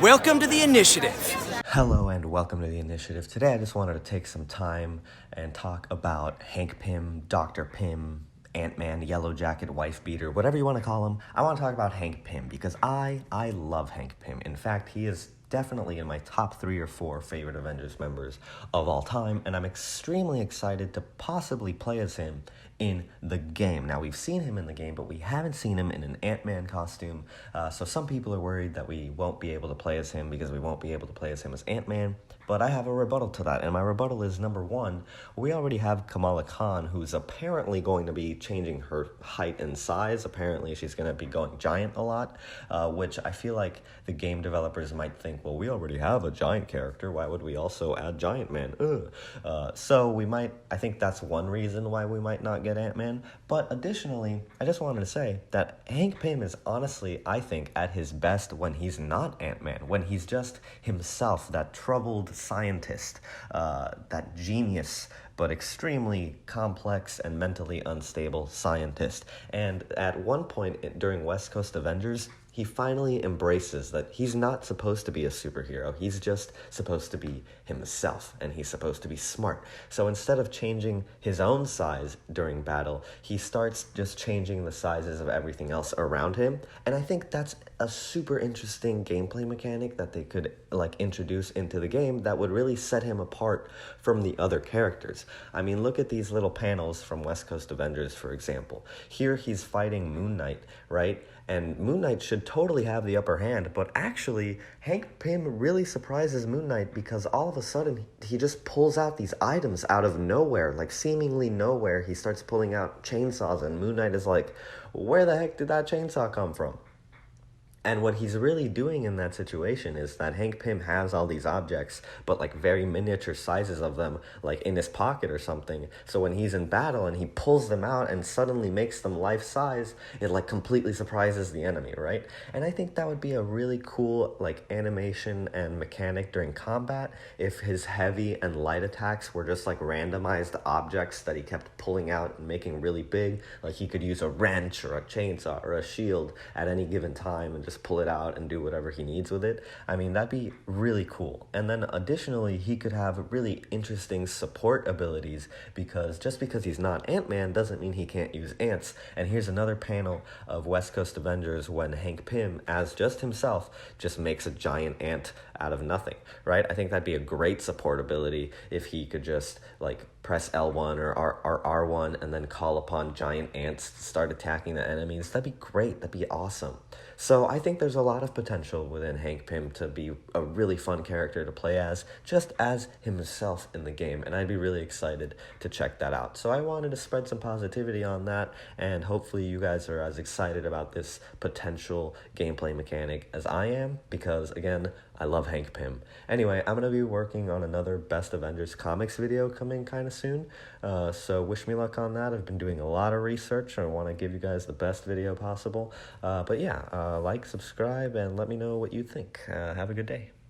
Welcome to the initiative. Hello and welcome to the initiative. Today I just wanted to take some time and talk about Hank Pym, Dr. Pym, Ant-Man, Yellow Jacket, Wife Beater, whatever you want to call him. I want to talk about Hank Pym because I love Hank Pym. In fact, he is definitely in my top 3 or 4 favorite Avengers members of all time, and I'm extremely excited to possibly play as him in the game. Now, we've seen him in the game, but we haven't seen him in an Ant-Man costume, so some people are worried that we won't be able to play as him because we won't be able to play as him as Ant-Man, but I have a rebuttal to that, and my rebuttal is, number one, we already have Kamala Khan, who's apparently going to be changing her height and size. Apparently, she's going to be going giant a lot, which I feel like the game developers might think, well, we already have a giant character. Why would we also add Giant Man? So we might, I think that's one reason why we might not get Ant-Man. But additionally, I just wanted to say that Hank Pym is honestly, I think, at his best when he's not Ant-Man, when he's just himself, that troubled scientist, that genius, but extremely complex and mentally unstable scientist. And at one point during West Coast Avengers, he finally embraces that he's not supposed to be a superhero. He's just supposed to be himself, and he's supposed to be smart. So instead of changing his own size during battle, he starts just changing the sizes of everything else around him. And I think that's a super interesting gameplay mechanic that they could introduce into the game that would really set him apart from the other characters. I mean, look at these little panels from West Coast Avengers, for example. Here he's fighting Moon Knight, right? And Moon Knight should totally have the upper hand, but actually, Hank Pym really surprises Moon Knight because all of a sudden, he just pulls out these items out of nowhere, like seemingly nowhere. He starts pulling out chainsaws, and Moon Knight is like, where the heck did that chainsaw come from? And what he's really doing in that situation is that Hank Pym has all these objects, but like very miniature sizes of them, like in his pocket or something. So when he's in battle and he pulls them out and suddenly makes them life size, it like completely surprises the enemy, right? And I think that would be a really cool like animation and mechanic during combat if his heavy and light attacks were just like randomized objects that he kept pulling out and making really big. Like he could use a wrench or a chainsaw or a shield at any given time and just pull it out and do whatever he needs with it. I mean, that'd be really cool. And then additionally, he could have really interesting support abilities because just because he's not Ant-Man doesn't mean he can't use ants. And here's another panel of West Coast Avengers when Hank Pym, as just himself, just makes a giant ant out of nothing, right? I think that'd be a great support ability if he could just like press L1 or R1 and then call upon giant ants to start attacking the enemies. That'd be great. That'd be awesome. So I think there's a lot of potential within Hank Pym to be a really fun character to play as, just as himself in the game, and I'd be really excited to check that out. So I wanted to spread some positivity on that, and hopefully you guys are as excited about this potential gameplay mechanic as I am, because again, I love Hank Pym. Anyway, I'm going to be working on another Best Avengers comics video coming kind of soon, so wish me luck on that. I've been doing a lot of research. I want to give you guys the best video possible, but yeah, like, subscribe, and let me know what you think. Have a good day.